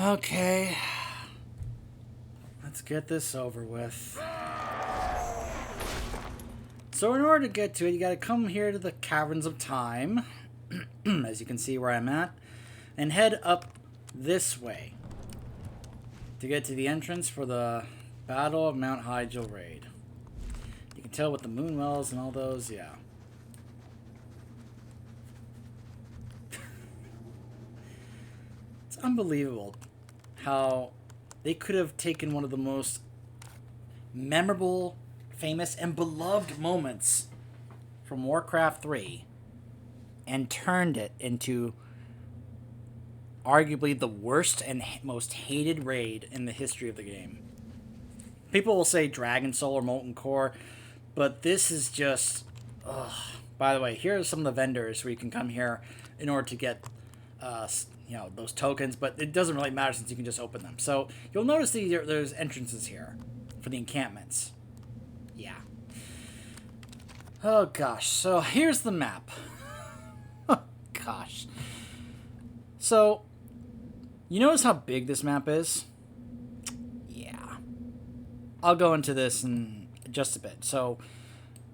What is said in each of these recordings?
Okay. Let's get this over with. So in order to get to it, you gotta come here to the Caverns of Time, as you can see where I'm at, and head up this way to get to the entrance for the Battle of Mount Hyjal raid. You can tell with the moon wells and all those, yeah. It's unbelievable how they could have taken one of the most memorable, famous, and beloved moments from Warcraft 3 and turned it into arguably the worst and most hated raid in the history of the game. People will say Dragon Soul or Molten Core, but this is just... Ugh. By the way, here are some of the vendors where you can come here in order to get those tokens, but it doesn't really matter since you can just open them. So you'll notice there's entrances here for the encampments. Yeah. Oh gosh, so here's the map. Oh gosh. So, you notice how big this map is? Yeah. I'll go into this in just a bit. So,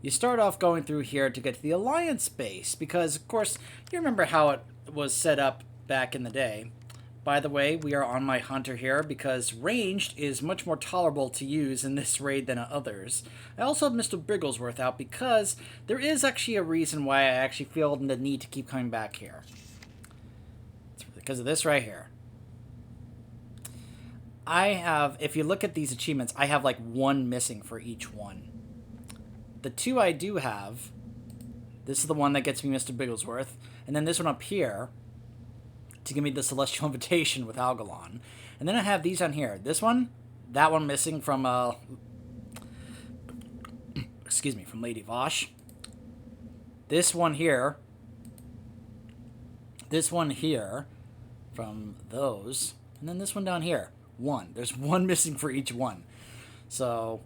you start off going through here to get to the Alliance base, because, of course, you remember how it was set up back in the day. By the way, we are on my Hunter here, because ranged is much more tolerable to use in this raid than others. I also have Mr. Bigglesworth out, because there is actually a reason why I actually feel the need to keep coming back here. It's because of this right here. I have, if you look at these achievements, I have like one missing for each one. The two I do have, this is the one that gets me Mr. Bigglesworth, and then this one up here to give me the Celestial Invitation with Algalon. And then I have these on here. This one, that one missing from, from Lady Vosh. This one here from those, and then this one down here. One. There's one missing for each one. So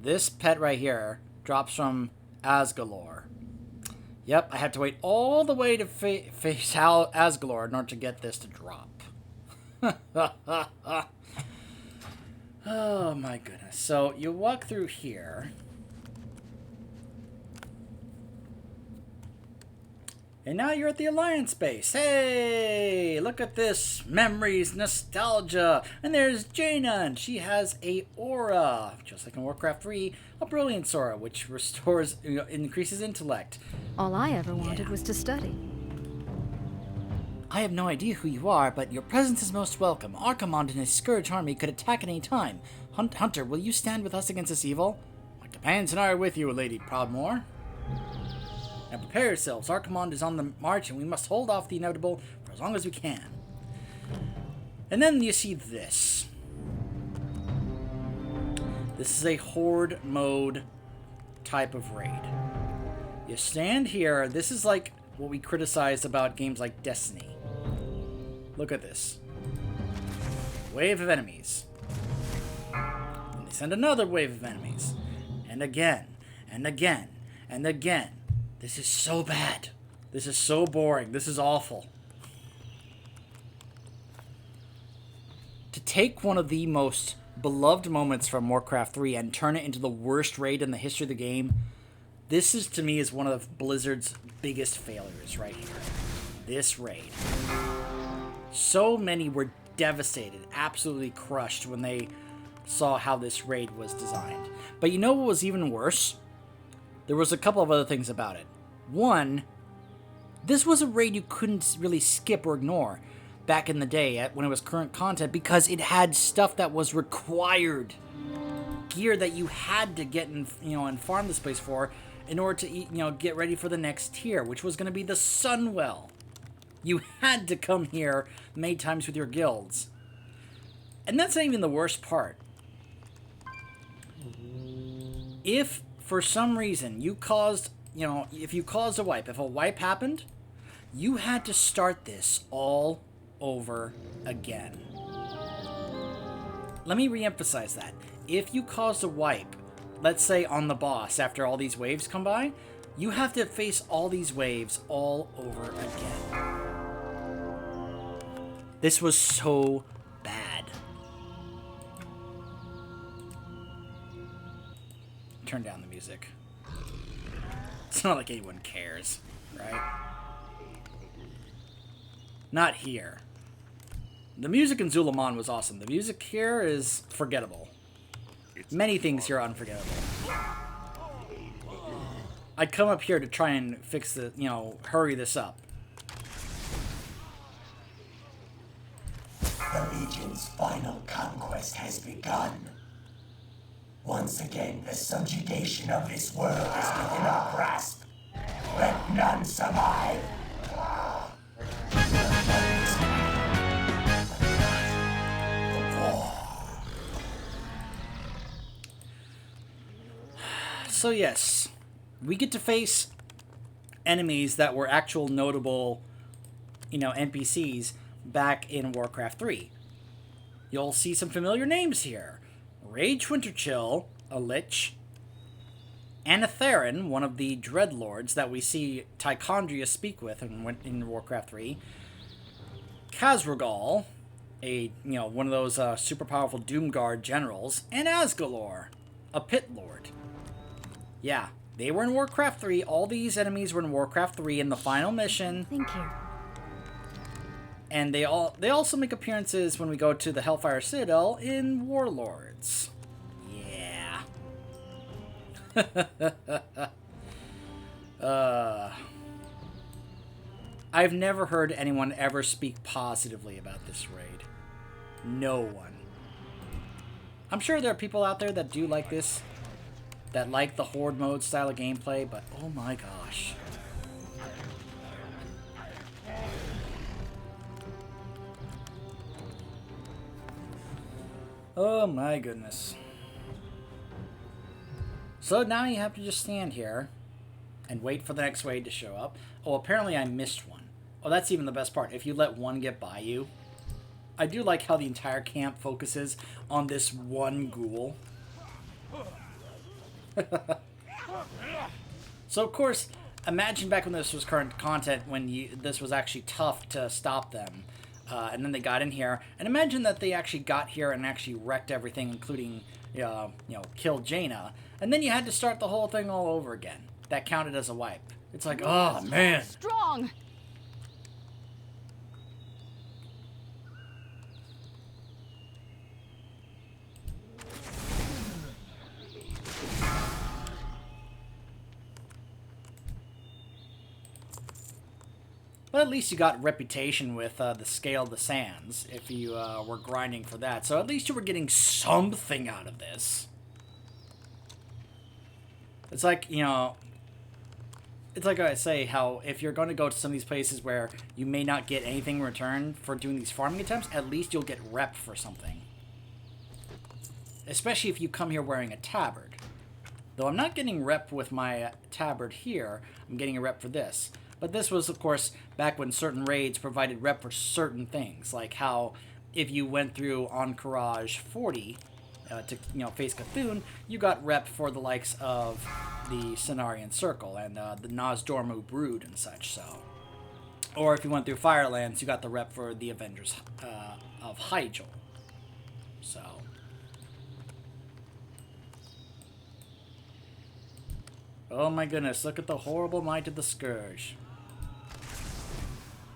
this pet right here drops from Asgalore. Yep, I had to wait all the way to face Asgalore in order to get this to drop. Oh my goodness. So you walk through here. And now you're at the Alliance base. Hey, look at this. Memories, nostalgia. And there's Jaina, and she has a aura. Just like in Warcraft 3, a brilliance aura, which restores, increases intellect. All I ever wanted was to study. I have no idea who you are, but your presence is most welcome. Archimonde and his Scourge army could attack at any time. Hunter, will you stand with us against this evil? My companions and I are with you, Lady Proudmoore. Now prepare yourselves. Archimonde is on the march, and we must hold off the inevitable for as long as we can. And then you see this. This is a Horde mode type of raid. You stand here. This is like what we criticized about games like Destiny. Look at this. Wave of enemies. And they send another wave of enemies. And again. And again. And again. This is so bad. This is so boring. This is awful. To take one of the most beloved moments from Warcraft 3 and turn it into the worst raid in the history of the game, this is, to me, is one of Blizzard's biggest failures right here. This raid. So many were devastated, absolutely crushed when they saw how this raid was designed. But you know what was even worse? There was a couple of other things about it. One, this was a raid you couldn't really skip or ignore back in the day when it was current content, because it had stuff that was required. Gear that you had to get and farm this place for in order to get ready for the next tier, which was going to be the Sunwell. You had to come here many times with your guilds. And that's not even the worst part. If for some reason you caused, if you caused a wipe, if a wipe happened, you had to start this all over again. Let me re-emphasize that. If you caused a wipe, let's say on the boss, after all these waves come by, you have to face all these waves all over again. This was so bad. Turn down the music. It's not like anyone cares, right? Not here. The music in Zulamon was awesome. The music here is forgettable. Many things here are unforgettable. I'd come up here to try and fix the, hurry this up. The Legion's final conquest has begun. Once again, the subjugation of this world is within our grasp. Let none survive. So yes, we get to face enemies that were actual notable, NPCs back in Warcraft 3. You'll see some familiar names here. Rage Winterchill, a Lich. Anatherin, one of the Dreadlords that we see Tichondria speak with in Warcraft 3. Khazragal, one of those super powerful Doomguard generals. And Asgalor, a Pit Lord. Yeah, they were in Warcraft 3. All these enemies were in Warcraft 3 in the final mission. Think here. And they also make appearances when we go to the Hellfire Citadel in Warlords. Yeah. I've never heard anyone ever speak positively about this raid. No one. I'm sure there are people out there that do like this, that like the Horde mode style of gameplay, but oh my gosh. Oh my goodness. So now you have to just stand here and wait for the next raid to show up. Oh, apparently I missed one. Oh, that's even the best part. If you let one get by you. I do like how the entire camp focuses on this one ghoul. So, of course, imagine back when this was current content, when this was actually tough to stop them. And then they got in here. And imagine that they actually got here and actually wrecked everything, including, killed Jaina. And then you had to start the whole thing all over again. That counted as a wipe. It's like, oh, man. Strong. But at least you got reputation with the Scale of the Sands, if you were grinding for that. So at least you were getting something out of this. It's like, it's like I say, how if you're going to go to some of these places where you may not get anything in return for doing these farming attempts, at least you'll get rep for something. Especially if you come here wearing a tabard. Though I'm not getting rep with my tabard here, I'm getting a rep for this. But this was, of course, back when certain raids provided rep for certain things, like how if you went through Encourage 40 to face Cthulhu, you got rep for the likes of the Cenarian Circle and the Nozdormu Brood and such. So, or if you went through Firelands, you got the rep for the Avengers of Hyjal. So. Oh my goodness, look at the horrible might of the Scourge.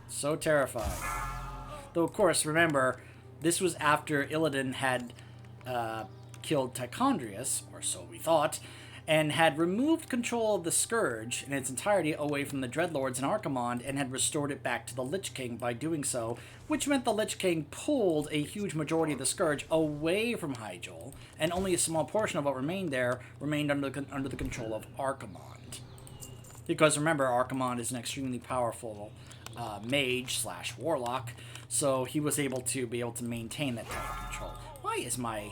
So terrifying. Though, of course, remember, this was after Illidan had killed Tichondrius, or so we thought, and had removed control of the Scourge in its entirety away from the Dreadlords in Archimonde and had restored it back to the Lich King by doing so, which meant the Lich King pulled a huge majority of the Scourge away from Hyjal, and only a small portion of what remained there remained under the control of Archimonde. Because remember, Archimonde is an extremely powerful mage/warlock, so he was able to maintain that type of control. Why is my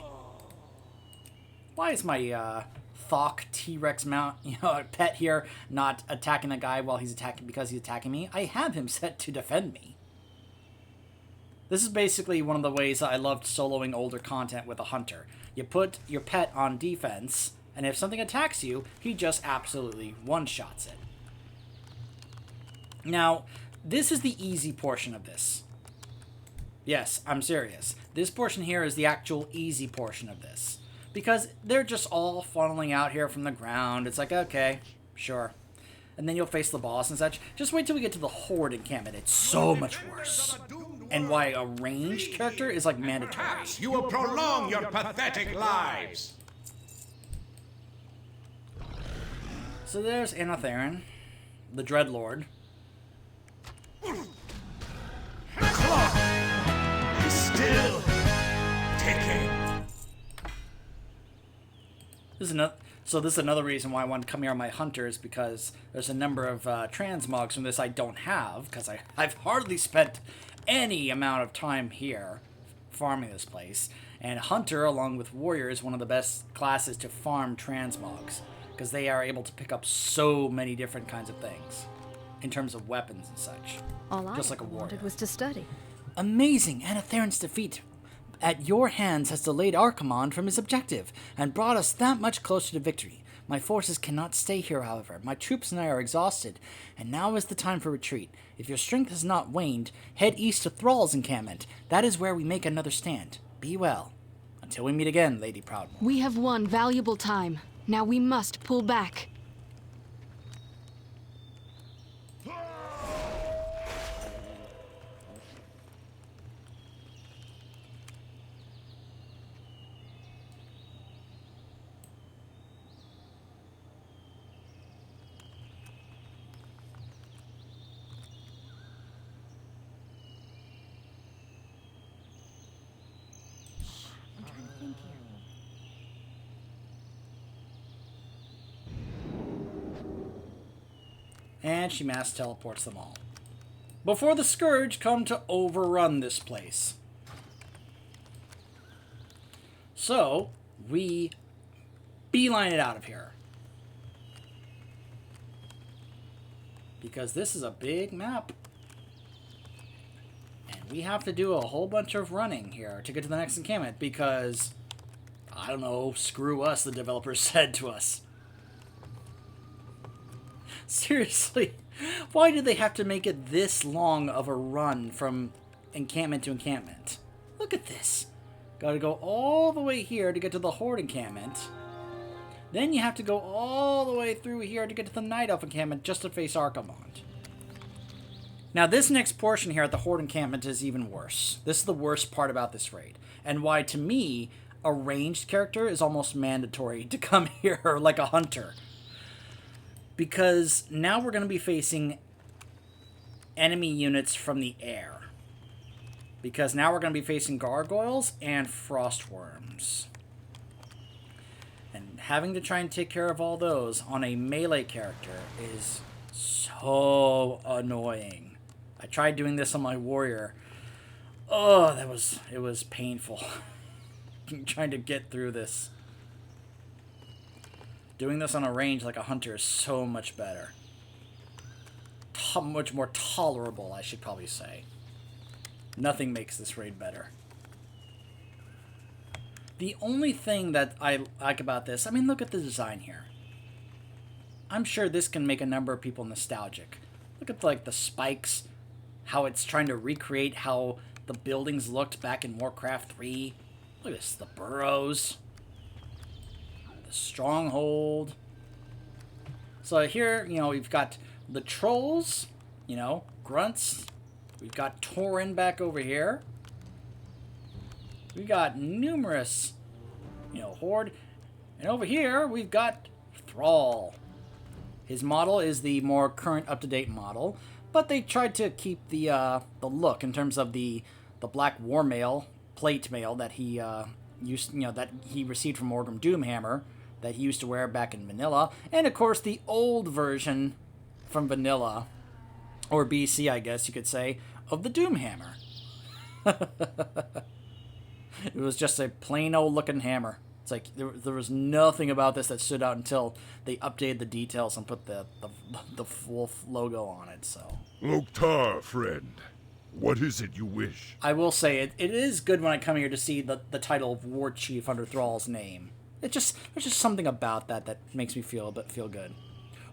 Thok T-Rex pet here not attacking the guy while he's attacking me? I have him set to defend me. This is basically one of the ways I loved soloing older content with a hunter. You put your pet on defense, And if something attacks you, he just absolutely one-shots it. Now, this is the easy portion of this. Yes, I'm serious. This portion here is the actual easy portion of this. Because they're just all funneling out here from the ground. It's like, okay, sure. And then you'll face the boss and such. Just wait till we get to the Horde Encampment. It's so much worse. And why a ranged character is like mandatory. Perhaps you will prolong your pathetic lives. So there's Anatherin, the Dreadlord. The clock is still ticking. This is another reason why I want to come here on my hunters, because there's a number of transmogs from this I don't have, because I've hardly spent any amount of time here farming this place. And hunter, along with warrior, is one of the best classes to farm transmogs, because they are able to pick up so many different kinds of things in terms of weapons and such. All I just like a ever warrior. wanted was to study. Amazing! Anatherin's defeat at your hands has delayed Archimonde from his objective and brought us that much closer to victory. My forces cannot stay here, however. My troops and I are exhausted, and now is the time for retreat. If your strength has not waned, head east to Thrall's encampment. That is where we make another stand. Be well. Until we meet again, Lady Proudmoore. We have won valuable time. Now we must pull back. And she mass teleports them all. Before the Scourge come to overrun this place. So, we beeline it out of here. Because this is a big map. And we have to do a whole bunch of running here to get to the next encampment because, I don't know, screw us, the developers said to us. Seriously, why did they have to make it this long of a run from encampment to encampment? Look at this. Gotta go all the way here to get to the Horde Encampment. Then you have to go all the way through here to get to the Night Elf Encampment just to face Archimonde. Now this next portion here at the Horde Encampment is even worse. This is the worst part about this raid. And why, to me, a ranged character is almost mandatory to come here like a hunter. Because now we're going to be facing enemy units from the air. Because now we're going to be facing gargoyles and frostworms. And having to try and take care of all those on a melee character is so annoying. I tried doing this on my warrior. Oh, it was painful. Trying to get through this. Doing this on a range like a hunter is so much better. Much more tolerable, I should probably say. Nothing makes this raid better. The only thing that I like about this, I mean, look at the design here. I'm sure this can make a number of people nostalgic. Look at like the spikes, how it's trying to recreate how the buildings looked back in Warcraft 3. Look at this, the burrows. The stronghold. So here, you know, we've got the trolls, you know, grunts. We've got Tauren back over here. We got numerous, you know, Horde. And over here, we've got Thrall. His model is the more current, up-to-date model, but they tried to keep the look in terms of the black war mail, plate mail that he used, you know, that he received from Orgrim Doomhammer, that he used to wear back in Vanilla, and of course the old version from Vanilla, or BC, I guess you could say, of the Doomhammer. It was just a plain old looking hammer. It's like there was nothing about this that stood out until they updated the details and put the wolf logo on it. So, Loktar, friend, what is it you wish? I will say it is good when I come here to see the title of War Chief under Thrall's name. There's just something about that makes me feel good.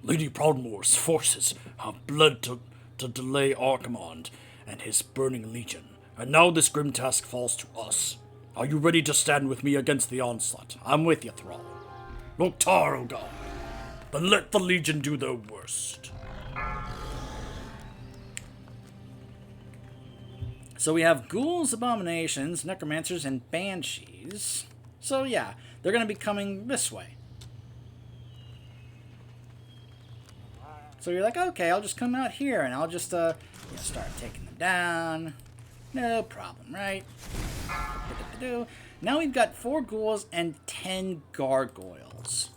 Lady Proudmoore's forces have bled to delay Archimonde and his burning legion, and now this grim task falls to us. Are you ready to stand with me against the onslaught? I'm with you, Thrall. Loktar, O God. Then let the legion do their worst. So we have ghouls, abominations, necromancers, and banshees. So yeah, they're going to be coming this way. So you're like, okay, I'll just come out here and I'll just start taking them down. No problem, right? Now we've got 4 ghouls and 10 gargoyles.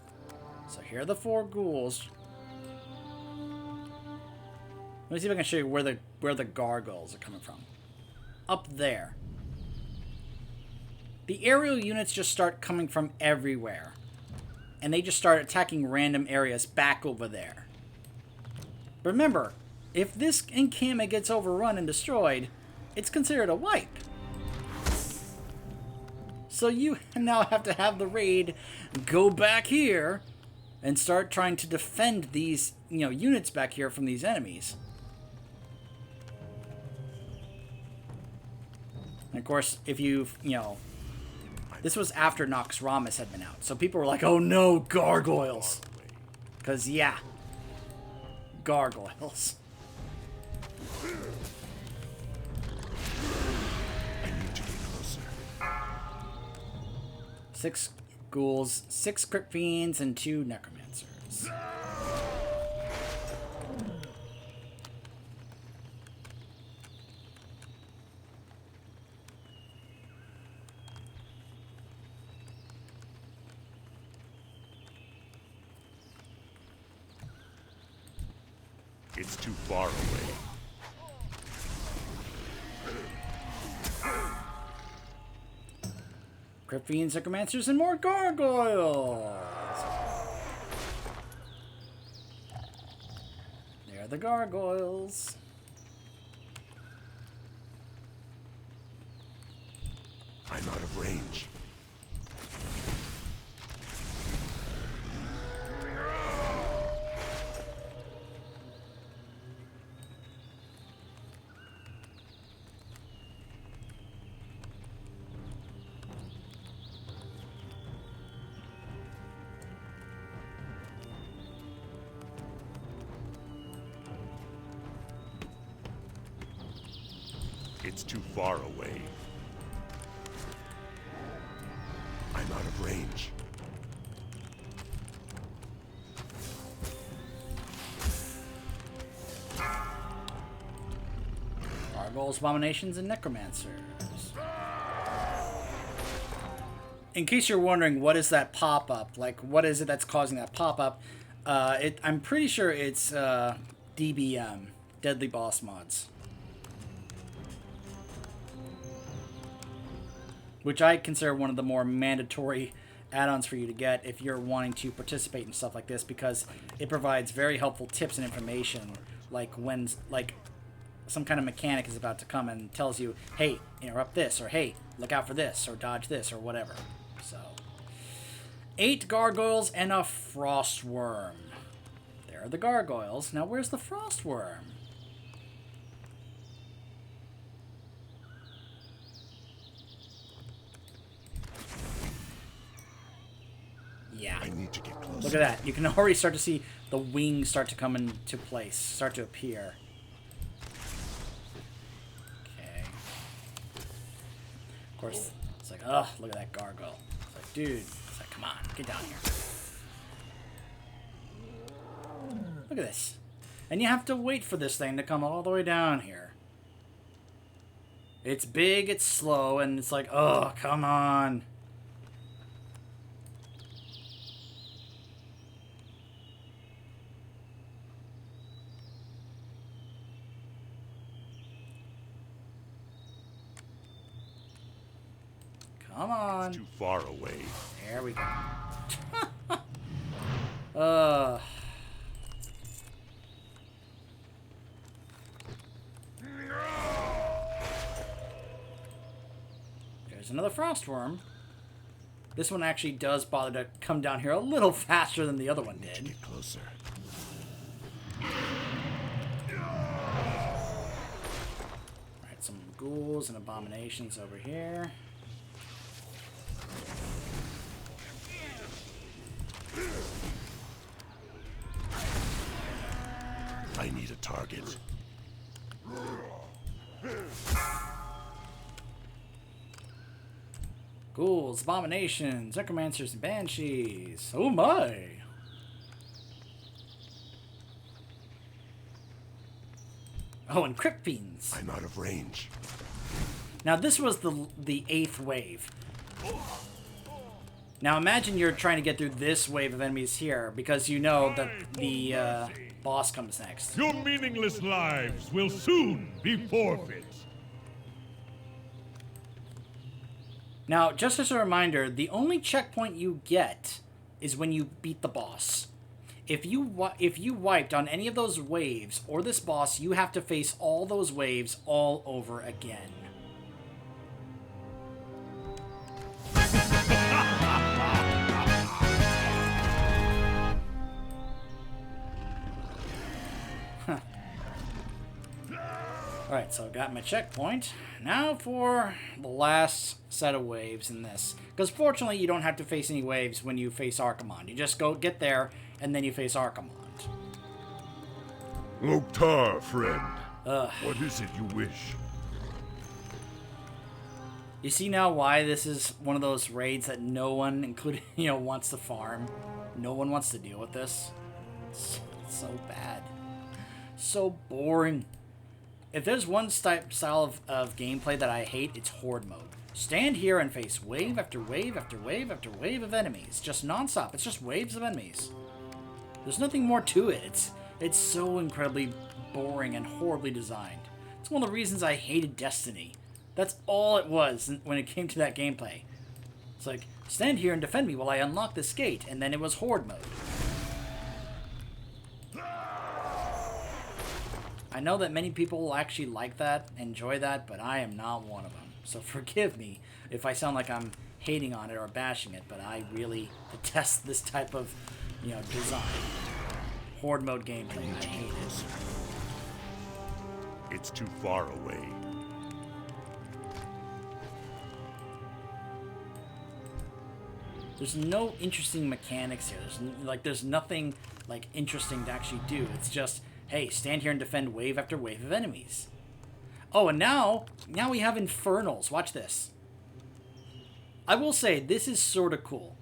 So here are the 4 ghouls. Let me see if I can show you where the gargoyles are coming from. Up there. The aerial units just start coming from everywhere. And they just start attacking random areas back over there. But remember, if this encampment gets overrun and destroyed, it's considered a wipe. So you now have to have the raid go back here and start trying to defend these, units back here from these enemies. And of course, if this was after Nox Ramus had been out. So people were like, oh no, gargoyles. Because, yeah, gargoyles. I need to get closer. 6 ghouls, 6 crypt fiends, and 2 necromancers. It's too far away. Crypt fiends, necromancers, and more gargoyles. There are the gargoyles. I'm out of range. It's too far away. I'm out of range. Gargoyles, abominations, and necromancers. In case you're wondering, what is that pop-up? Like, what is it that's causing that pop-up? I'm pretty sure it's DBM, Deadly Boss Mods. Which I consider one of the more mandatory add-ons for you to get if you're wanting to participate in stuff like this, because it provides very helpful tips and information, like when some kind of mechanic is about to come and tells you, hey, interrupt this, or hey, look out for this, or dodge this, or whatever. So, 8 gargoyles and a frost worm. There are the gargoyles. Now where's the frost worm? Yeah. I need to get closer. Look at that. You can already start to see the wings start to come into place, start to appear. Okay. Of course, it's like, oh, look at that gargoyle. It's like, dude, it's like, come on, get down here. Look at this. And you have to wait for this thing to come all the way down here. It's big, it's slow, and it's like, oh, come on. Come on. It's too far away. There we go. There's another frost worm. This one actually does bother to come down here a little faster than the other one did. Get closer. Alright, some ghouls and abominations over here. I need a target. Ghouls, abominations, necromancers, and banshees. Oh my! Oh, and crypt fiends. I'm out of range. Now this was the 8th wave. Now imagine you're trying to get through this wave of enemies here because you know that the boss comes next. Your meaningless lives will soon be forfeit. Now, just as a reminder, the only checkpoint you get is when you beat the boss. If you wiped on any of those waves or this boss, you have to face all those waves all over again. Alright, so I've got my checkpoint. Now for the last set of waves in this. Because fortunately you don't have to face any waves when you face Archimonde. You just go get there, and then you face Archimonde. Loktar, friend. What is it you wish? You see now why this is one of those raids that no one, including, wants to farm? No one wants to deal with this. It's so bad. So boring. If there's one style of gameplay that I hate, it's Horde mode. Stand here and face wave after wave after wave after wave of enemies. Just non-stop. It's just waves of enemies. There's nothing more to it. It's so incredibly boring and horribly designed. It's one of the reasons I hated Destiny. That's all it was when it came to that gameplay. It's like, stand here and defend me while I unlock this gate, and then it was Horde mode. I know that many people will actually like that, enjoy that, but I am not one of them. So forgive me if I sound like I'm hating on it or bashing it, but I really detest this type of, design. Horde mode gameplay, I hate it. It's too far away. There's no interesting mechanics here. There's nothing interesting to actually do. It's just, hey, stand here and defend wave after wave of enemies. Oh, and now we have infernals. Watch this. I will say, this is sort of cool.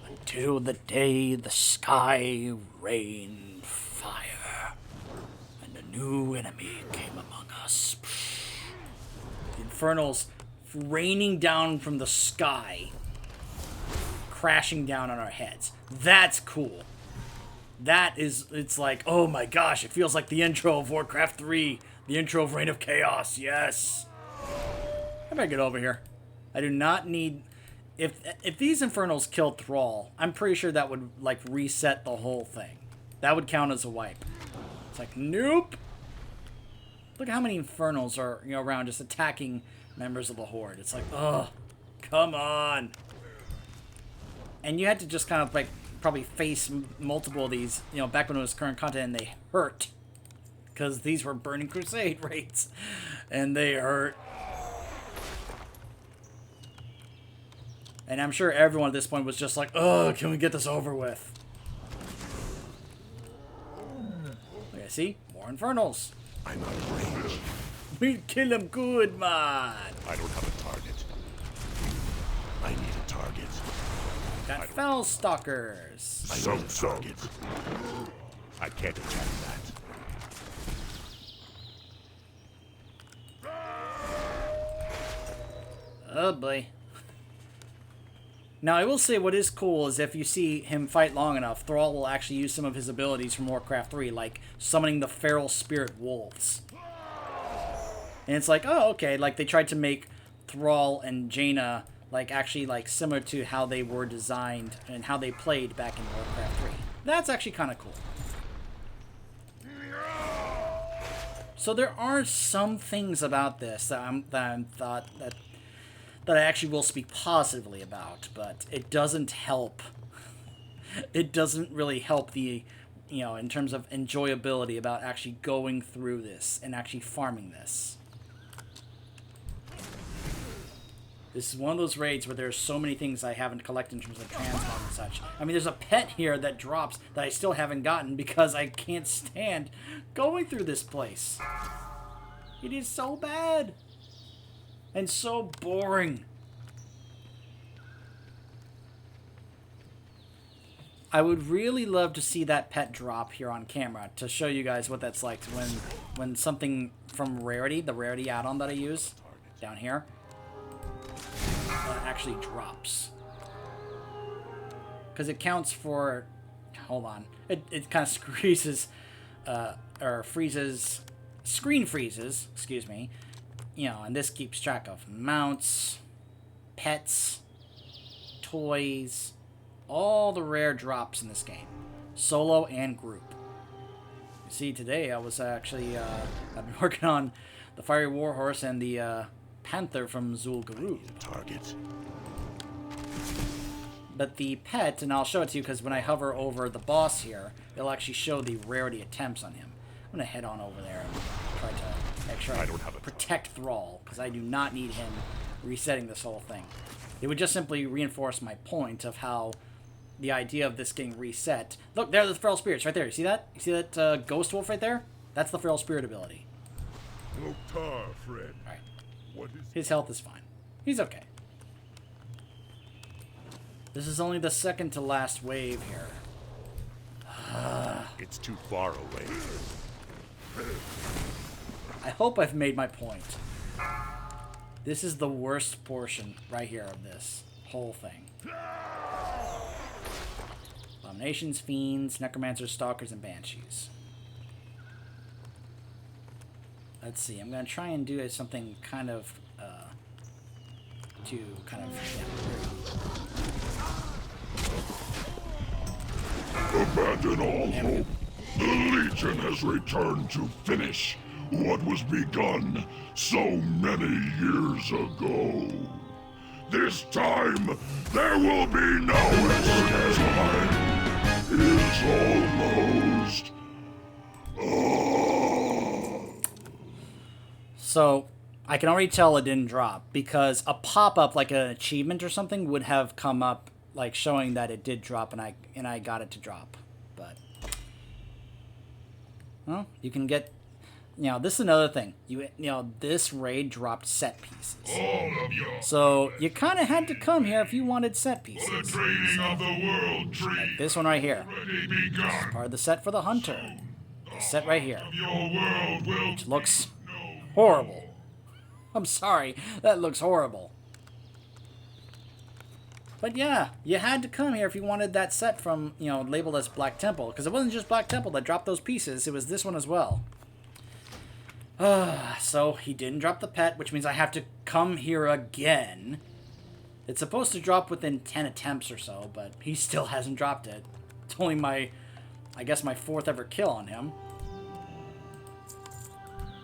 Until the day the sky rained fire, and a new enemy came among us. The infernals raining down from the sky, crashing down on our heads. That's cool. It's like, oh my gosh, it feels like the intro of Warcraft 3, the intro of Reign of Chaos, yes. I better get over here. I do not need... If these Infernals killed Thrall, I'm pretty sure that would, reset the whole thing. That would count as a wipe. It's like, nope. Look at how many Infernals are, around just attacking members of the Horde. It's like, oh, come on. And you had to just kind of, probably face multiple of these, back when it was current content, and they hurt. Because these were Burning Crusade raids. And they hurt. And I'm sure everyone at this point was just like, oh, can we get this over with? Okay, see? More Infernals. I'm out of range. We'll kill them good, man. I don't have a target. I need a target. Got Fell Stalkers. I need a target. I can't attack that. Oh boy. Now I will say what is cool is if you see him fight long enough, Thrall will actually use some of his abilities from Warcraft 3, like summoning the feral spirit wolves. And it's like, oh, okay, they tried to make Thrall and Jaina actually similar to how they were designed and how they played back in Warcraft 3. That's actually kind of cool. So there are some things about this that that I actually will speak positively about, but it doesn't help. It doesn't really help the, you know, in terms of enjoyability about actually going through this and actually farming this. This is one of those raids where there's so many things I haven't collected in terms of transmog and such. I mean, there's a pet here that drops that I still haven't gotten because I can't stand going through this place. It is so bad. And so boring. I would really love to see that pet drop here on camera to show you guys what that's like when something from Rarity, the Rarity add-on that I use down here, actually drops. Because it counts for... Hold on. It kind of freezes... or freezes... Screen freezes, excuse me. You know, and this keeps track of mounts, pets, toys, all the rare drops in this game. Solo and group. You see, today I was actually... I've been working on the Fiery Warhorse and the... Panther from Zul'Gurub. Target. But the pet, and I'll show it to you because when I hover over the boss here, it'll actually show the rarity attempts on him. I'm going to head on over there and try to make sure I protect Thrall, because I do not need him resetting this whole thing. It would just simply reinforce my point of how the idea of this getting reset... Look, there are the Feral Spirits right there. You see that? You see that Ghost Wolf right there? That's the Feral Spirit ability. Loktar, friend. Alright. What is His health is fine. He's okay. This is only the second to last wave here. It's too far away. I hope I've made my point. This is the worst portion right here of this whole thing. Abominations, Fiends, Necromancers, Stalkers, and Banshees. Let's see, I'm going to try and do something kind of, Abandon all hope. The Legion has returned to finish what was begun so many years ago. This time, there will be no escape. Time is almost... So, I can already tell it didn't drop, because a pop-up, like an achievement or something, would have come up, like, showing that it did drop, and I got it to drop. But, well, you can get, you know, this is another thing. You know, this raid dropped set pieces. So, you kind of had to come here if you wanted set pieces. The trading of the world tree. Like this one right here. Begun. It's part of the set for the Hunter. This set right here. Your world will Which looks horrible. I'm sorry, that looks horrible. But yeah, you had to come here if you wanted that set from, you know, labeled as Black Temple. Because it wasn't just Black Temple that dropped those pieces, it was this one as well. So he didn't drop the pet, which means I have to come here again. It's supposed to drop within 10 attempts or so, but he still hasn't dropped it. It's only my, I guess, my 4th ever kill on him.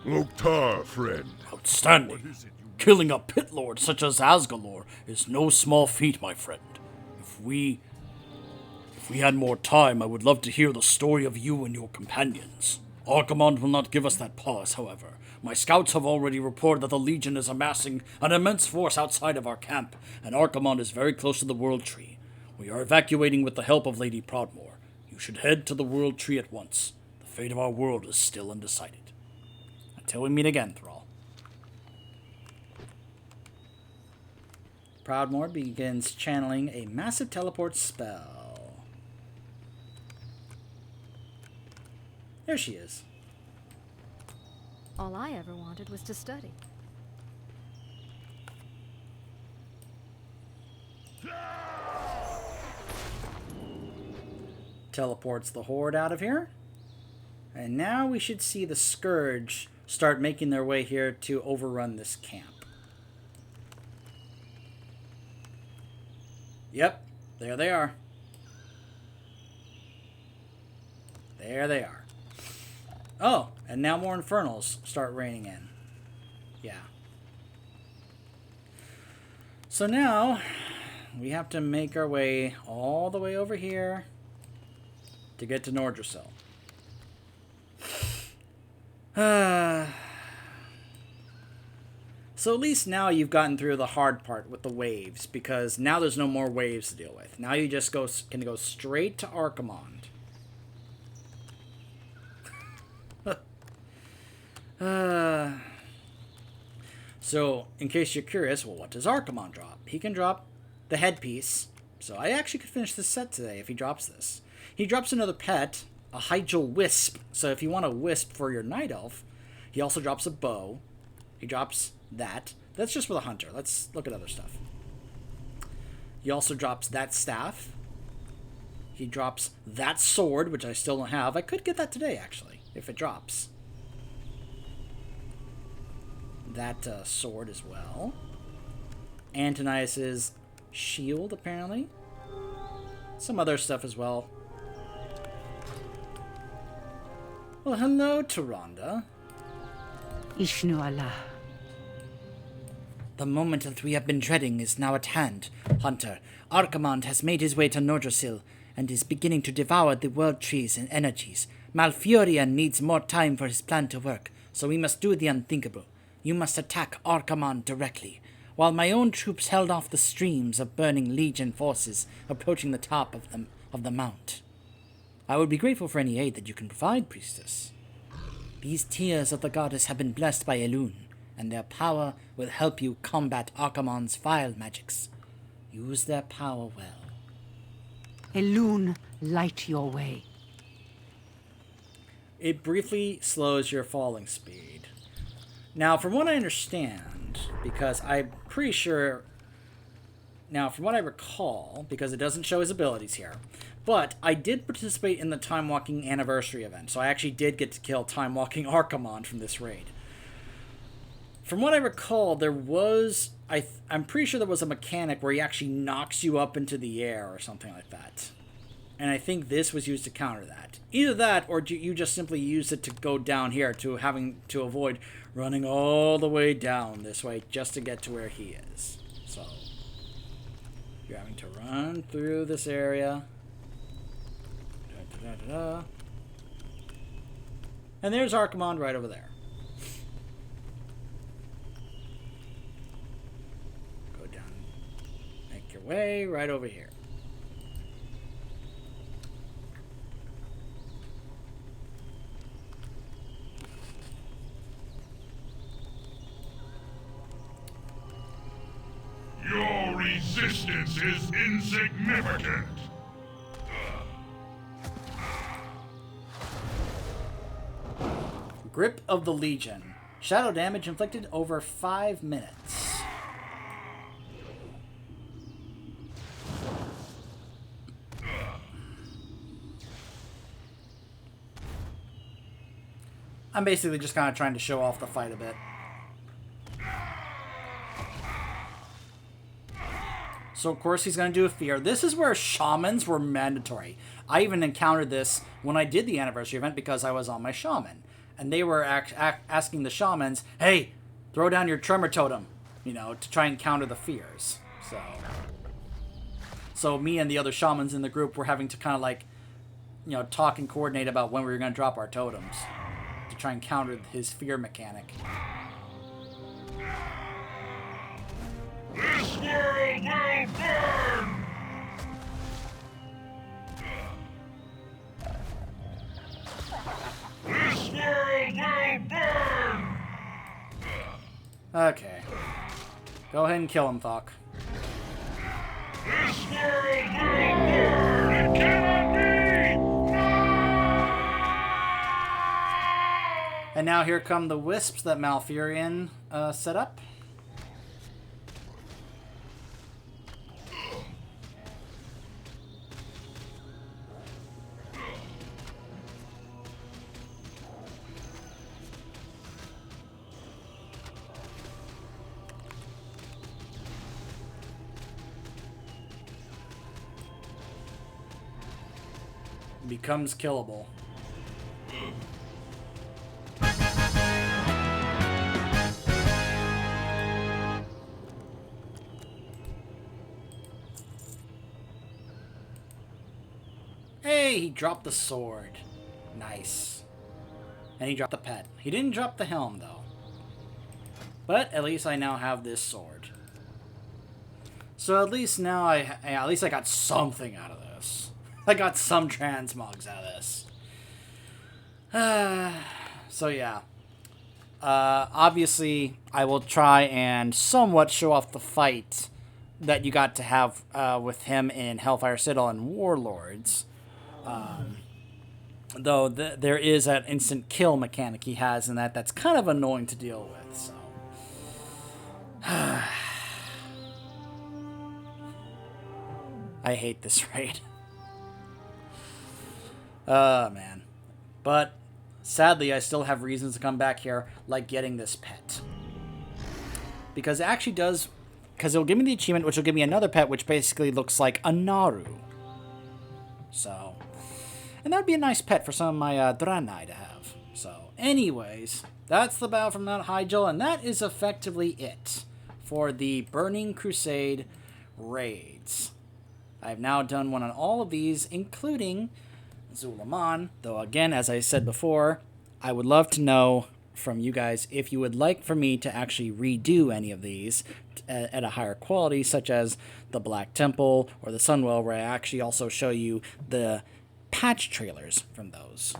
Loktar, friend? Outstanding. Killing a pit lord such as Asgalor is no small feat, my friend. If we had more time, I would love to hear the story of you and your companions. Archimonde will not give us that pause, however. My scouts have already reported that the Legion is amassing an immense force outside of our camp, and Archimonde is very close to the World Tree. We are evacuating with the help of Lady Proudmoore. You should head to the World Tree at once. The fate of our world is still undecided. Until we meet again, Thrall. Proudmoore begins channeling a massive teleport spell. There she is. All I ever wanted was to study. Teleports the Horde out of here. And now we should see the Scourge start making their way here to overrun this camp. Yep, there they are. There they are. Oh, and now more Infernals start raining in. Yeah. So now, we have to make our way all the way over here to get to Nordrassil. So at least now you've gotten through the hard part with the waves, because now there's no more waves to deal with. Now you just can go straight to Archimonde. So, in case you're curious, well, what does Archimonde drop? He can drop the headpiece. So I actually could finish this set today if he drops this. He drops another pet, a Hyjal wisp. So if you want a wisp for your night elf, he also drops a bow. He drops that. That's just for the hunter. Let's look at other stuff. He also drops that staff. He drops that sword, which I still don't have. I could get that today, actually, if it drops. That sword as well. Antonius's shield, apparently. Some other stuff as well. Well, hello, Tyrande. Ishnu Allah. The moment that we have been dreading is now at hand, Hunter. Archimonde has made his way to Nordrassil and is beginning to devour the world trees and energies. Malfurion needs more time for his plan to work, so we must do the unthinkable. You must attack Archimonde directly, while my own troops held off the streams of burning Legion forces approaching the top of the mount. I would be grateful for any aid that you can provide, Priestess. These tears of the goddess have been blessed by Elune, and their power will help you combat Archimonde's vile magics. Use their power well. Elune, light your way. It briefly slows your falling speed. Now, from what I understand, because I'm pretty sure... Now, from what I recall, because it doesn't show his abilities here, but I did participate in the Time Walking Anniversary event, so I actually did get to kill Time Walking Archimonde from this raid. From what I recall, there was... I'm pretty sure there was a mechanic where he actually knocks you up into the air or something like that. And I think this was used to counter that. Either that, or you just simply used it to go down here, to having to avoid running all the way down this way just to get to where he is. So, you're having to run through this area. And there's Archimonde right over there. Go down. Make your way right over here. Your resistance is insignificant. Grip of the Legion. Shadow damage inflicted over 5 minutes. I'm basically just kind of trying to show off the fight a bit. So, of course, he's going to do a fear. This is where shamans were mandatory. I even encountered this when I did the anniversary event because I was on my shaman. And they were asking the shamans, hey, throw down your tremor totem, you know, to try and counter the fears. So me and the other shamans in the group were having to kind of like, you know, talk and coordinate about when we were going to drop our totems to try and counter his fear mechanic. This world will burn! This world will burn! Okay. Go ahead and kill him, Thok. This world will burn! It cannot be! No! And now here come the wisps that Malfurion set up. Becomes killable. Hey, he dropped the sword. Nice. And he dropped the pet. He didn't drop the helm, though. But at least I now have this sword. So at least now at least I got something out of this. I got some transmogs out of this. So yeah. Obviously, I will try and somewhat show off the fight that you got to have with him in Hellfire Citadel and Warlords. Though there is that instant kill mechanic he has in that's kind of annoying to deal with. So. I hate this raid. Man. But sadly, I still have reasons to come back here, like getting this pet. Because it actually does... Because it'll give me the achievement, which will give me another pet, which basically looks like a Naru. So... And that would be a nice pet for some of my Draenei to have. So, anyways, that's the battle from Mount Hyjal, and that is effectively it for the Burning Crusade raids. I've now done one on all of these, including Zulaman, though again, as I said before, I would love to know from you guys if you would like for me to actually redo any of these at a higher quality, such as the Black Temple or the Sunwell, where I actually also show you the patch trailers from those.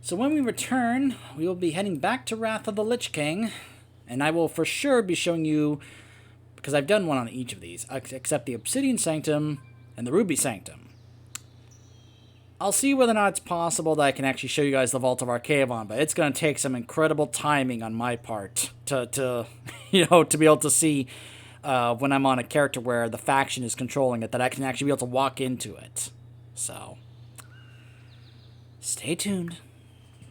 So when we return, we will be heading back to Wrath of the Lich King, and I will for sure be showing you, because I've done one on each of these, except the Obsidian Sanctum and the Ruby Sanctum. I'll see whether or not it's possible that I can actually show you guys the Vault of Archavon, but it's going to take some incredible timing on my part to you know, to be able to see when I'm on a character where the faction is controlling it, that I can actually be able to walk into it. So, stay tuned.